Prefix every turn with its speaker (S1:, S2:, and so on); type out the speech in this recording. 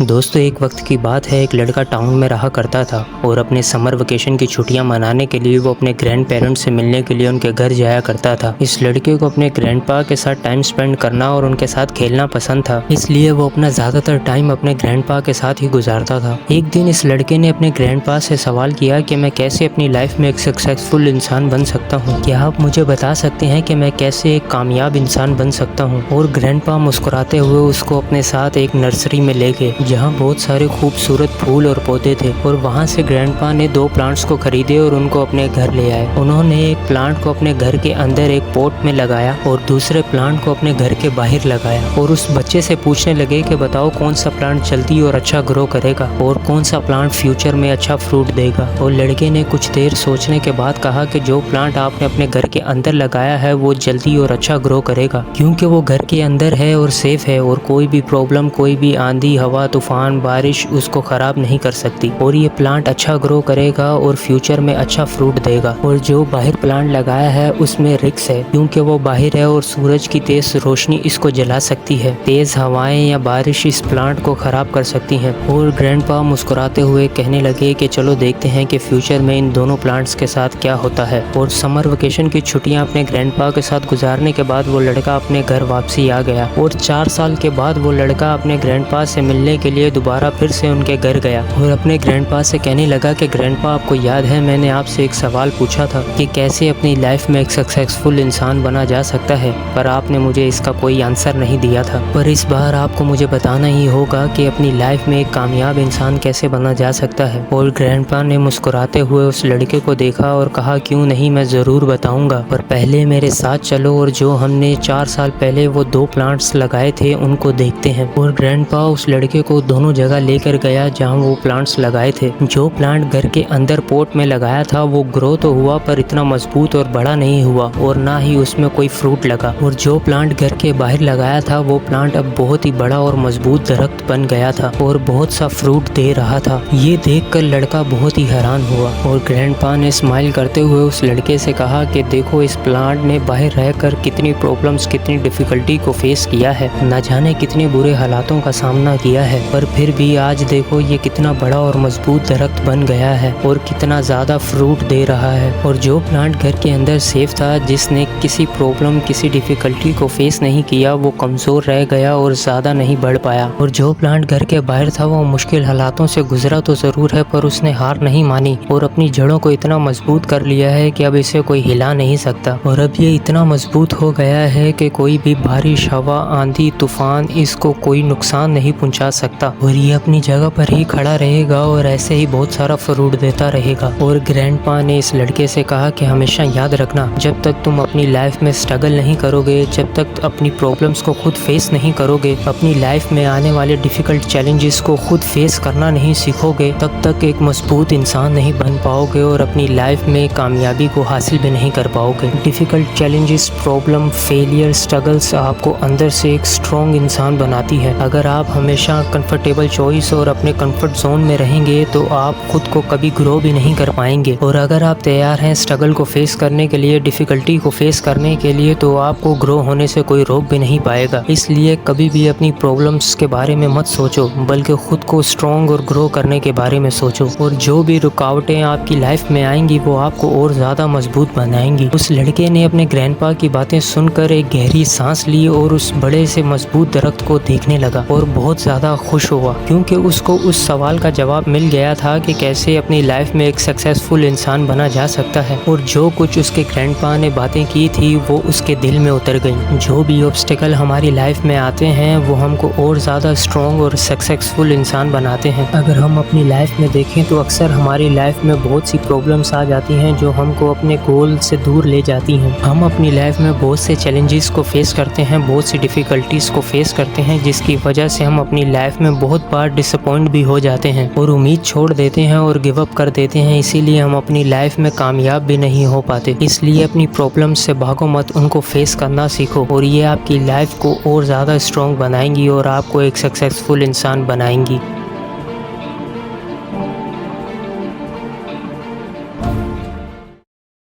S1: दोस्तों एक वक्त की बात है, एक लड़का टाउन में रहा करता था और अपने समर वेकेशन की छुट्टियां मनाने के लिए वो अपने ग्रैंड पेरेंट्स से मिलने के लिए उनके घर जाया करता था। इस लड़के को अपने ग्रैंडपा के साथ टाइम स्पेंड करना और उनके साथ खेलना पसंद था, इसलिए वो अपना ज़्यादातर टाइम अपने ग्रैंडपा के साथ ही गुजारता था। एक दिन इस लड़के ने अपने ग्रैंडपा से सवाल किया कि मैं कैसे अपनी लाइफ में एक सक्सेसफुल इंसान बन सकता हूँ। क्या आप मुझे बता सकते हैं कि मैं कैसे एक कामयाब इंसान बन सकता हूँ? और ग्रैंडपा मुस्कुराते हुए उसको अपने साथ एक नर्सरी में ले गए जहाँ बहुत सारे खूबसूरत फूल और पौधे थे और वहाँ से ग्रैंडपा ने 2 प्लांट्स को खरीदे और उनको अपने घर ले आए। उन्होंने एक प्लांट को अपने घर के अंदर एक पॉट में लगाया और दूसरे प्लांट को अपने घर के बाहर लगाया और उस बच्चे से पूछने लगे कि बताओ कौन सा प्लांट जल्दी और अच्छा ग्रो करेगा और कौन सा प्लांट फ्यूचर में अच्छा फ्रूट देगा। और लड़के ने कुछ देर सोचने के बाद कहा कि जो प्लांट आपने अपने घर के अंदर लगाया है वो जल्दी और अच्छा ग्रो करेगा, क्योंकि वो घर के अंदर है और सेफ है और कोई भी प्रॉब्लम, कोई भी आंधी, हवा, तूफान, बारिश उसको खराब नहीं कर सकती। और ये प्लांट अच्छा ग्रो करेगा और फ्यूचर में अच्छा फ्रूट देगा। और जो बाहर प्लांट लगाया है उसमें रिस्क है, क्योंकि वो बाहर है और सूरज की तेज रोशनी इसको जला सकती है। तेज हवाएं या बारिश इस प्लांट को खराब कर सकती हैं। और ग्रैंडपा मुस्कुराते हुए कहने लगे कि चलो देखते हैं कि फ्यूचर में इन दोनों प्लांट्स के साथ क्या होता है। और समर वेकेशन की छुट्टियां अपने ग्रैंडपा के साथ गुजारने के बाद वो लड़का अपने घर वापसी आ गया और 4 साल के बाद वो लड़का अपने ग्रैंडपा से मिलने के लिए दोबारा फिर से उनके घर गया और अपने ग्रैंडपा से कहने लगा कि ग्रैंडपा, आपको याद है मैंने आपसे एक सवाल पूछा था कि कैसे अपनी लाइफ में एक सक्सेसफुल इंसान बना जा सकता है, पर आपने मुझे इसका कोई आंसर नहीं दिया था। पर इस बार आपको मुझे बताना ही होगा कि अपनी लाइफ में एक कामयाब इंसान कैसे बना जा सकता है। और ग्रैंडपा ने मुस्कुराते हुए उस लड़के को देखा और कहा, क्यों नहीं, मैं ज़रूर बताऊंगा, पर पहले मेरे साथ चलो और जो हमने 4 साल पहले वो 2 प्लांट्स लगाए थे उनको देखते हैं। और ग्रैंडपा उस लड़के को दोनों जगह लेकर गया जहां वो प्लांट्स लगाए थे। जो प्लांट घर के अंदर पॉट में लगाया था वो ग्रो तो हुआ पर इतना मजबूत और बड़ा नहीं हुआ और ना ही उसमें कोई फ्रूट लगा। और जो प्लांट घर के बाहर लगाया था वो प्लांट अब बहुत ही बड़ा और मजबूत दरख्त बन गया था और बहुत सा फ्रूट दे रहा था। ये देखकर लड़का बहुत ही हैरान हुआ और ग्रैंडपा ने स्माइल करते हुए उस लड़के से कहा कि देखो, इस प्लांट ने बाहर रहकर कितनी प्रॉब्लम्स, कितनी डिफिकल्टी को फेस किया है, न जाने कितने बुरे हालातों का सामना किया है, पर फिर भी आज देखो ये कितना बड़ा और मजबूत दरख्त बन गया है और कितना ज़्यादा फ्रूट दे रहा है। और जो प्लांट घर के अंदर सेफ था, जिसने किसी प्रॉब्लम, किसी डिफिकल्टी को फेस नहीं किया, वो कमज़ोर रह गया और ज़्यादा नहीं बढ़ पाया। और जो प्लांट घर के बाहर था वो मुश्किल हालातों से गुजरा तो ज़रूर है, पर उसने हार नहीं मानी और अपनी जड़ों को इतना मजबूत कर लिया है कि अब इसे कोई हिला नहीं सकता। और अब ये इतना मजबूत हो गया है कि कोई भी बारिश, हवा, आंधी, तूफान इसको कोई नुकसान नहीं पहुंचा सकता और ये अपनी जगह पर ही खड़ा रहेगा और ऐसे ही बहुत सारा फ्रूट देता रहेगा। और ग्रैंडपा ने इस लड़के से कहा कि हमेशा याद रखना, जब तक तुम अपनी लाइफ में स्ट्रगल नहीं करोगे, जब तक अपनी प्रॉब्लम्स को खुद फेस नहीं करोगे, अपनी लाइफ में आने वाले डिफिकल्ट चैलेंजेस को खुद फेस करना नहीं सीखोगे, तब तक एक मजबूत इंसान नहीं बन पाओगे और अपनी लाइफ में कामयाबी को हासिल भी नहीं कर पाओगे। Difficult challenges, problem, failure, struggles आपको अंदर से एक स्ट्रॉन्ग इंसान बनाती है। अगर आप हमेशा कंफर्टेबल चॉइस और अपने कंफर्ट जोन में रहेंगे तो आप खुद को कभी ग्रो भी नहीं कर पाएंगे। और अगर आप तैयार हैं स्ट्रगल को फेस करने के लिए, डिफिकल्टी को फेस करने के लिए, तो आपको ग्रो होने से कोई रोक भी नहीं पाएगा। इसलिए कभी भी अपनी प्रॉब्लम्स के बारे में मत सोचो, बल्कि खुद को स्ट्रॉन्ग और ग्रो करने के बारे में सोचो। और जो भी रुकावटें आपकी लाइफ में आएंगी वो आपको और ज़्यादा मजबूत बनाएंगी। उस लड़के ने अपने ग्रैंडपा की बातें सुनकर एक गहरी सांस ली और उस बड़े से मजबूत दरख्त को देखने लगा और बहुत ज़्यादा खुश हुआ, क्योंकि उसको उस सवाल का जवाब मिल गया था कि कैसे अपनी लाइफ में एक सक्सेसफुल इंसान बना जा सकता है। और जो कुछ उसके ग्रैंडपा ने बातें की थी वो उसके दिल में उतर गई। जो भी ऑब्स्टिकल हमारी लाइफ में आते हैं वो हमको और ज़्यादा स्ट्रॉन्ग और सक्सेसफुल इंसान बनाते हैं। अगर हम अपनी लाइफ में देखें तो अक्सर हमारी लाइफ में बहुत सी प्रॉब्लम्स आ जाती हैं जो हमको अपने गोल से दूर ले जाती हैं। हम अपनी लाइफ में बहुत से चैलेंजेस को फेस करते हैं, बहुत सी डिफ़िकल्टीज़ को फेस करते हैं, जिसकी वजह से हम अपनी लाइफ में बहुत बार डिसअपॉइंट भी हो जाते हैं और उम्मीद छोड़ देते हैं और गिव अप कर देते हैं। इसीलिए हम अपनी लाइफ में कामयाब भी नहीं हो पाते। इसलिए अपनी प्रॉब्लम्स से भागो मत, उनको फेस करना सीखो और ये आपकी लाइफ को और ज़्यादा स्ट्रॉन्ग बनाएंगी और आपको एक सक्सेसफुल इंसान बनाएंगी।